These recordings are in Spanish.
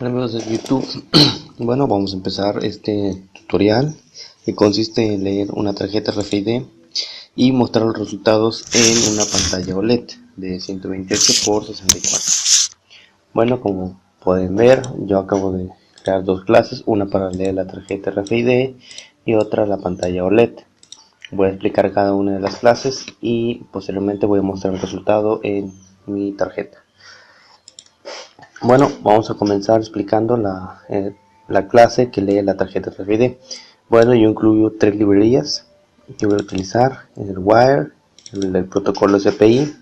Hola amigos de YouTube. Bueno, vamos a empezar este tutorial que consiste en leer una tarjeta RFID y mostrar los resultados en una pantalla OLED de 128 por 64. Bueno, como pueden ver, yo acabo de crear dos clases, una para leer la tarjeta RFID y otra la pantalla OLED. Voy a explicar cada una de las clases y posteriormente voy a mostrar el resultado en mi tarjeta. Bueno, vamos a comenzar explicando la clase que lee la tarjeta RFID. Bueno, yo incluyo tres librerías que voy a utilizar: el Wire, el del protocolo SPI.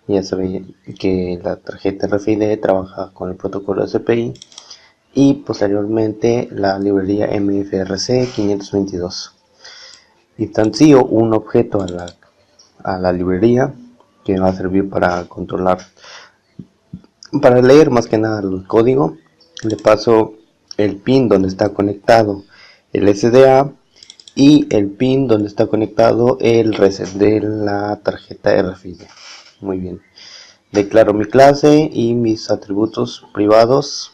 Ya saben que la tarjeta RFID trabaja con el protocolo SPI, y posteriormente la librería MFRC 522. Instancio un objeto a la librería que va a servir para leer más que nada el código. Le paso el pin donde está conectado el SDA y el pin donde está conectado el reset de la tarjeta RFID. Muy bien. Declaro mi clase y mis atributos privados,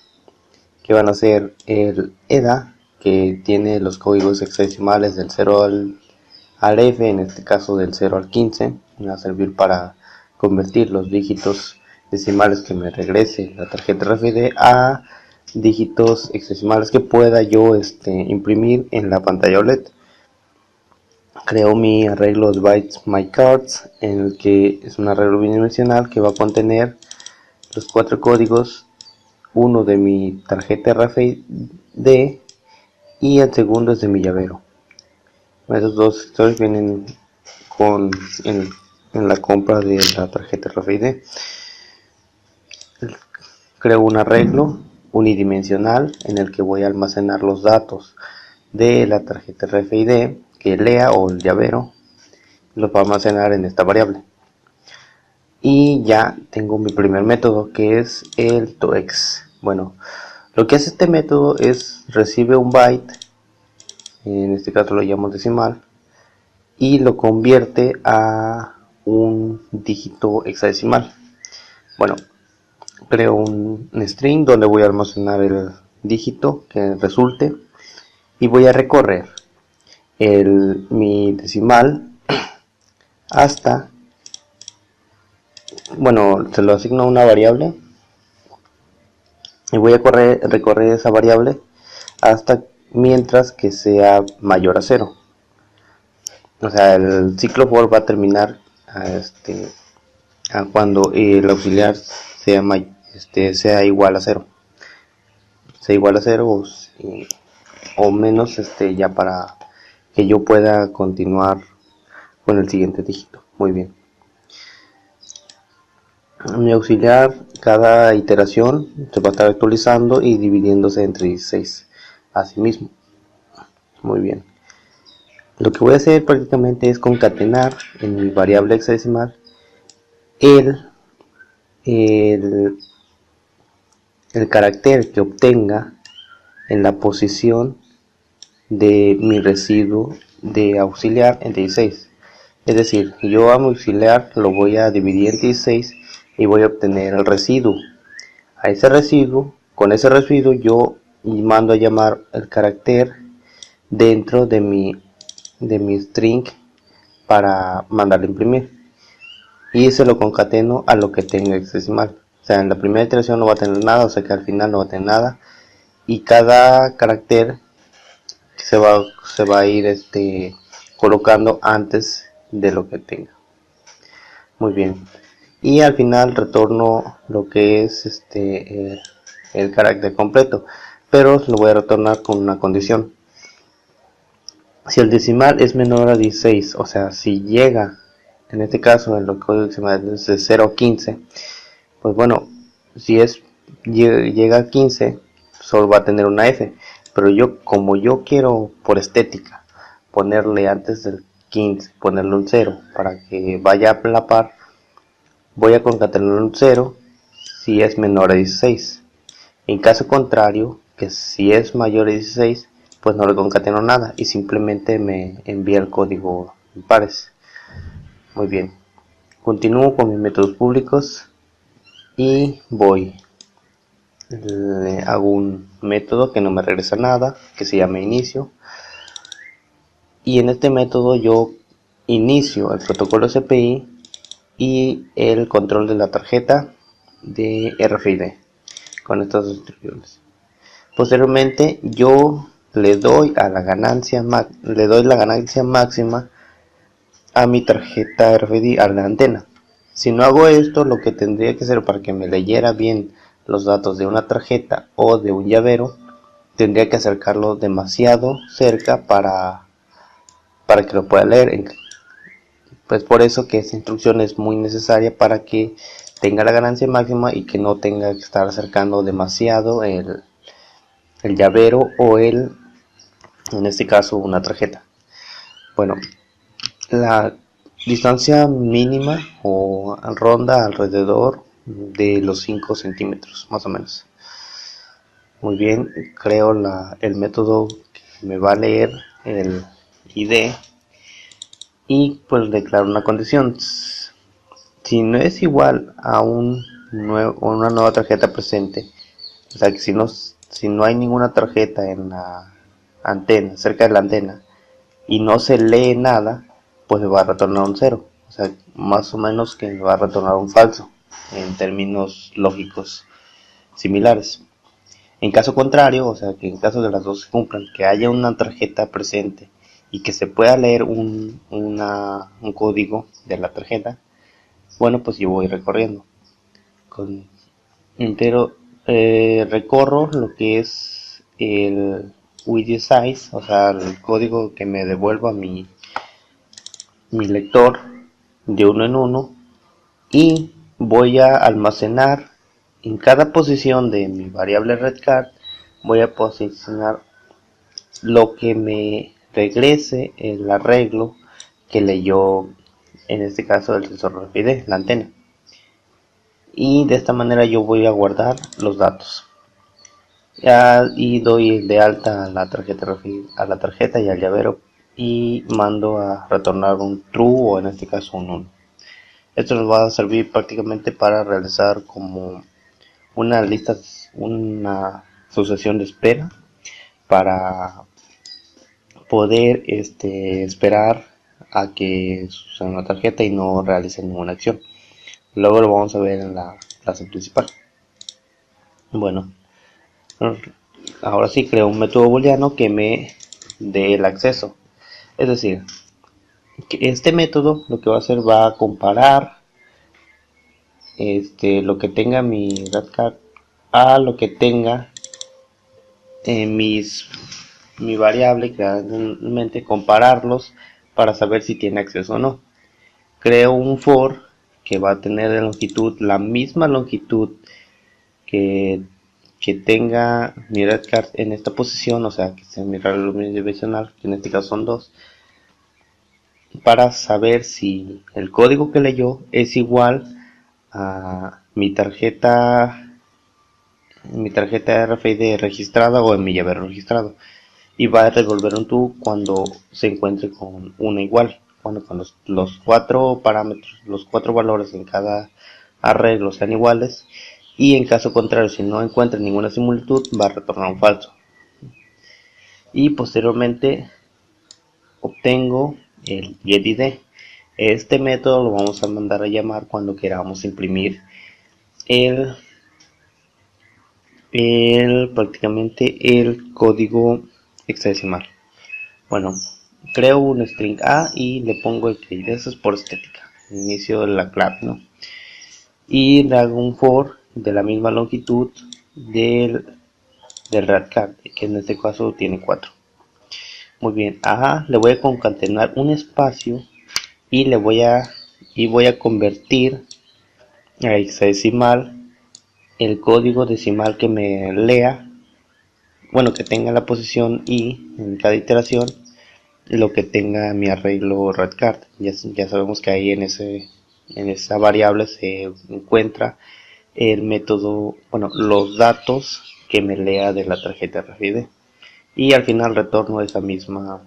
que van a ser el EDA, que tiene los códigos hexadecimales del 0 al F, en este caso del 0 al 15. Me va a servir para convertir los dígitos decimales que me regrese la tarjeta RFID a dígitos hexadecimales que pueda yo imprimir en la pantalla OLED. Creo mi arreglo de bytes my cards, en el que es un arreglo bidimensional que va a contener los cuatro códigos: uno de mi tarjeta RFID y el segundo es de mi llavero. Esos dos sectores vienen en la compra de la tarjeta RFID. Creo un arreglo unidimensional en el que voy a almacenar los datos de la tarjeta RFID que lea, o el llavero, los va a almacenar en esta variable. Y ya tengo mi primer método, que es el toEx. Bueno, lo que hace este método es recibe un byte, en este caso lo llamo decimal, y lo convierte a un dígito hexadecimal. Bueno, creo un string donde voy a almacenar el dígito que resulte y voy a recorrer mi decimal hasta, bueno, se lo asigno a una variable y voy a recorrer esa variable hasta mientras que sea mayor a 0. O sea, el ciclo for va a terminar a cuando el auxiliar sea igual a 0. Sea igual a 0 o menos, ya para que yo pueda continuar con el siguiente dígito. Muy bien. Mi auxiliar, cada iteración se va a estar actualizando y dividiéndose entre 16. Asimismo. Muy bien. Lo que voy a hacer prácticamente es concatenar en mi variable hexadecimal el, el, el carácter que obtenga en la posición de mi residuo de auxiliar en 16. Es decir, yo a mi auxiliar lo voy a dividir en 16 y voy a obtener el residuo. A ese residuo, con ese residuo yo mando a llamar el carácter dentro de mi string para mandarlo a imprimir, y se lo concateno a lo que tenga hexadecimal. O sea, en la primera iteración no va a tener nada, o sea que al final no va a tener nada, y cada carácter se va a ir colocando antes de lo que tenga. Muy bien. Y al final retorno lo que es el carácter completo, pero lo voy a retornar con una condición. Si el decimal es menor a 16, o sea, si llega, en este caso en el código decimal es de 0 a 15, pues bueno, si llega a 15, solo va a tener una F. Pero como yo quiero por estética ponerle antes del 15, ponerle un 0 para que vaya a la par, voy a concatenar un 0 si es menor a 16. En caso contrario, que si es mayor a 16, pues no le concateno nada y simplemente me envía el código en pares. Muy bien. Continúo con mis métodos públicos y voy. le hago un método que no me regresa nada, que se llama inicio, y en este método yo inicio el protocolo CPI y el control de la tarjeta de RFID con estas instrucciones. Posteriormente yo le doy la ganancia máxima a mi tarjeta RFID, a la antena. Si no hago esto, lo que tendría que hacer para que me leyera bien los datos de una tarjeta o de un llavero, tendría que acercarlo demasiado cerca para que lo pueda leer. Pues por eso que esta instrucción es muy necesaria para que tenga la ganancia máxima y que no tenga que estar acercando demasiado el llavero o en este caso una tarjeta. Bueno, la distancia mínima o ronda alrededor de los 5 centímetros más o menos. Muy bien, creo el método que me va a leer el ID y pues declaro una condición. Si no es igual a una nueva tarjeta presente, o sea que si no hay ninguna tarjeta en la antena, cerca de la antena, y no se lee nada, pues me va a retornar un cero. O sea, más o menos que me va a retornar un falso, en términos lógicos similares. En caso contrario, o sea, que en caso de las dos se cumplan, que haya una tarjeta presente y que se pueda leer un código de la tarjeta, bueno, pues yo voy recorriendo. Con entero recorro lo que es el widget size, o sea, el código que me devuelva mi lector de uno en uno, y voy a almacenar en cada posición de mi variable redcard, voy a posicionar lo que me regrese el arreglo que leyó, en este caso el sensor RFID, la antena, y de esta manera yo voy a guardar los datos y doy de alta a la tarjeta RFID, a la tarjeta y al llavero, y mando a retornar un true o en este caso un 1. Esto nos va a servir prácticamente para realizar como una lista, una sucesión de espera para poder esperar a que suceda una tarjeta y no realice ninguna acción. Luego lo vamos a ver en la clase principal. Bueno, ahora sí creo un método booleano que me dé el acceso. Es decir, que este método lo que va a hacer va a comparar lo que tenga mi redcard a lo que tenga mi variable, claramente compararlos para saber si tiene acceso o no. Creo un for que va a tener de longitud la misma longitud que, que tenga mi redcard en esta posición, o sea que sea mi reloj unidimensional, que en este caso son 2, para saber si el código que leyó es igual a mi tarjeta RFID registrada o en mi llavero registrado, y va a devolver un true cuando se encuentre con una igual, cuando los 4 parámetros, los 4 valores en cada arreglo sean iguales, y en caso contrario, si no encuentra ninguna similitud, va a retornar un falso. Y posteriormente obtengo el getID. Este método lo vamos a mandar a llamar cuando queramos imprimir prácticamente el código hexadecimal. Bueno, creo un string A y le pongo el que eso es por estética, inicio de la clave, ¿no? Y le hago un for de la misma longitud del redcard, que en este caso tiene 4. Muy bien, a le voy a concatenar un espacio y voy a convertir a hexadecimal el código decimal que me lea, bueno, que tenga la posición y en cada iteración lo que tenga mi arreglo redcard. Ya sabemos que ahí en esa variable se encuentra el método, bueno, los datos que me lea de la tarjeta RFID, y al final retorno esa misma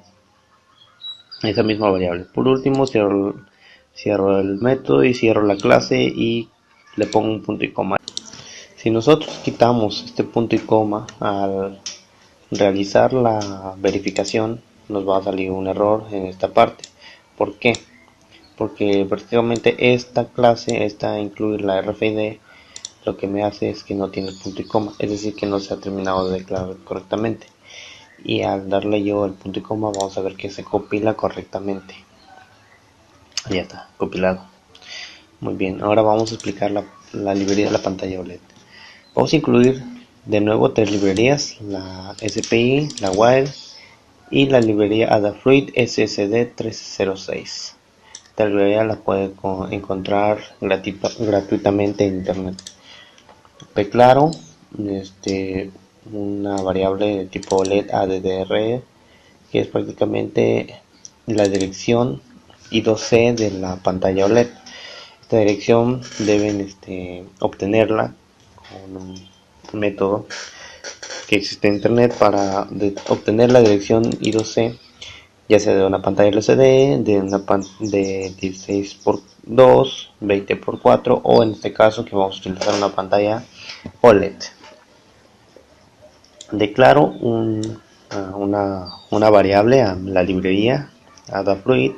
variable. Por último cierro el método y cierro la clase y le pongo un punto y coma. Si nosotros quitamos este punto y coma al realizar la verificación, nos va a salir un error en esta parte. ¿Por qué? Porque prácticamente esta clase, esta incluir la RFID, lo que me hace es que no tiene punto y coma, es decir, que no se ha terminado de declarar correctamente. Y al darle yo el punto y coma, vamos a ver que se compila correctamente. Ya está, compilado. Muy bien, ahora vamos a explicar la librería de la pantalla OLED. Vamos a incluir de nuevo tres librerías, la SPI, la Wire y la librería Adafruit SSD 306. Esta librería la puede encontrar gratuitamente en internet. Claro, una variable de tipo LED ADDR, que es prácticamente la dirección I2C de la pantalla OLED. Esta dirección deben obtenerla con un método que existe en internet para obtener la dirección I2C, ya sea de una pantalla LCD, de 16x2, 20x4 o en este caso que vamos a utilizar una pantalla OLED. Declaro una variable a la librería Adafruit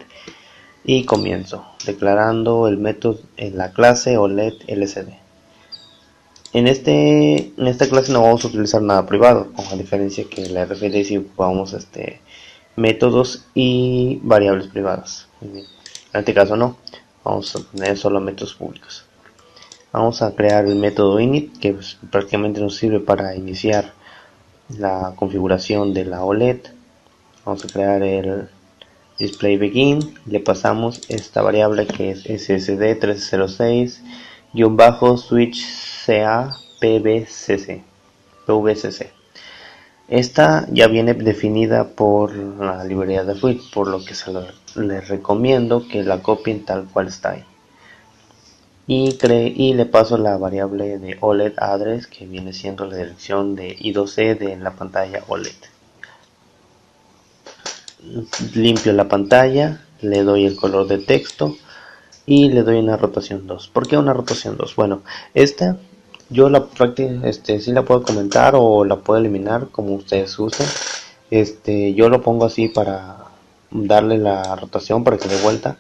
y comienzo declarando el método en la clase OLED LCD. En esta clase no vamos a utilizar nada privado, con la diferencia que la RFID si ocupamos métodos y variables privadas. En este caso no, vamos a tener solo métodos públicos. Vamos a crear el método init, que prácticamente nos sirve para iniciar la configuración de la OLED. Vamos a crear el display begin, le pasamos esta variable que es ssd 306 switch ca pvcc. Esta ya viene definida por la librería de Adafruit, por lo que les recomiendo que la copien tal cual está ahí. Y le paso la variable de OLED address, que viene siendo la dirección de I2C de la pantalla OLED. Limpio la pantalla, le doy el color de texto y le doy una rotación 2. ¿Por qué una rotación 2? Bueno, esta yo sí la puedo comentar o la puedo eliminar como ustedes gusten. Yo lo pongo así para darle la rotación para que dé vuelta.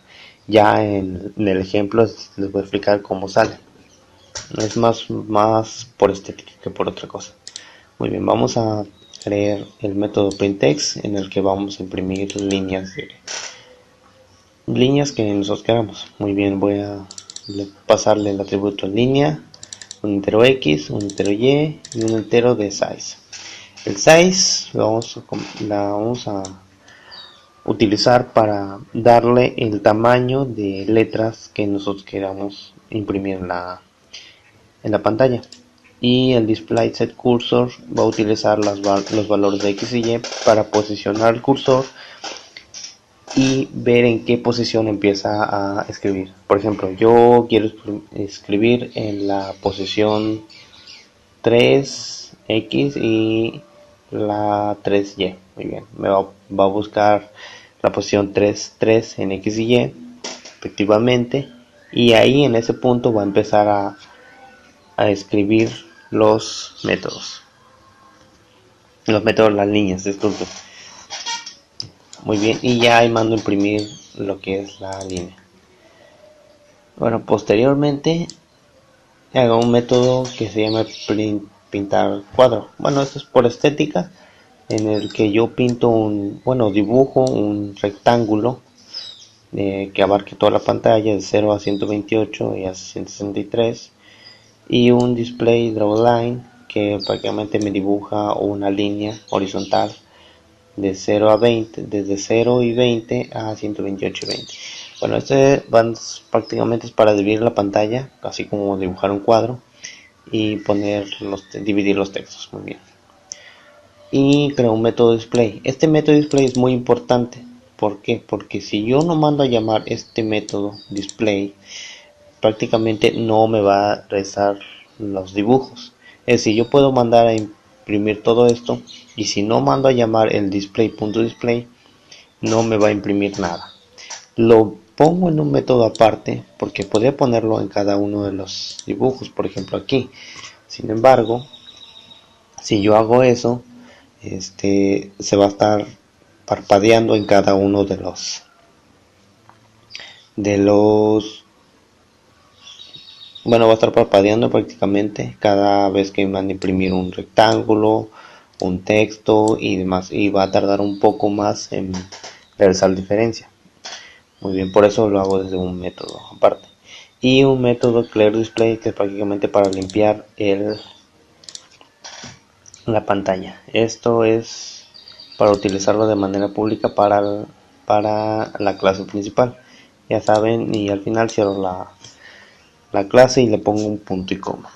Ya en el ejemplo les voy a explicar cómo sale. Es más por estética que por otra cosa. Muy bien, vamos a crear el método printtext en el que vamos a imprimir líneas que nosotros queramos. Muy bien, voy a pasarle el atributo línea, un entero x, un entero y y un entero de size. El size la vamos a utilizar para darle el tamaño de letras que nosotros queramos imprimir en la pantalla. Y el display set cursor va a utilizar los valores de x y y para posicionar el cursor y ver en qué posición empieza a escribir. Por ejemplo, yo quiero escribir en la posición 3x y la 3y. Muy bien, va a buscar la posición 3 en x y y efectivamente, y ahí en ese punto va a empezar a escribir los métodos, las líneas, disculpe. Muy bien, y ya ahí mando a imprimir lo que es la línea. Bueno, posteriormente hago un método que se llama pintar cuadro. Bueno, esto es por estética, en el que yo dibujo un rectángulo que abarque toda la pantalla de 0 a 128 y a 163, y un display drawline que prácticamente me dibuja una línea horizontal de 0 a 20, desde 0 y 20 a 128 y 20. Bueno, prácticamente es para dividir la pantalla, así como dibujar un cuadro y dividir los textos. Muy bien. Y creo un método display. Este método display es muy importante. ¿Por qué? Porque si yo no mando a llamar este método display, prácticamente no me va a realizar los dibujos. Es decir, yo puedo mandar a imprimir todo esto, y si no mando a llamar el display.display, no me va a imprimir nada. Lo pongo en un método aparte porque podría ponerlo en cada uno de los dibujos. Por ejemplo, aquí Sin embargo, si yo hago eso, se va a estar parpadeando en cada uno bueno, va a estar parpadeando prácticamente cada vez que van a imprimir un rectángulo, un texto y demás, y va a tardar un poco más en realizar diferencia. Muy bien, por eso lo hago desde un método aparte. Y un método Clear Display, que es prácticamente para limpiar la pantalla. Esto es para utilizarlo de manera pública para la clase principal. Ya saben, y al final cierro la clase y le pongo un punto y coma.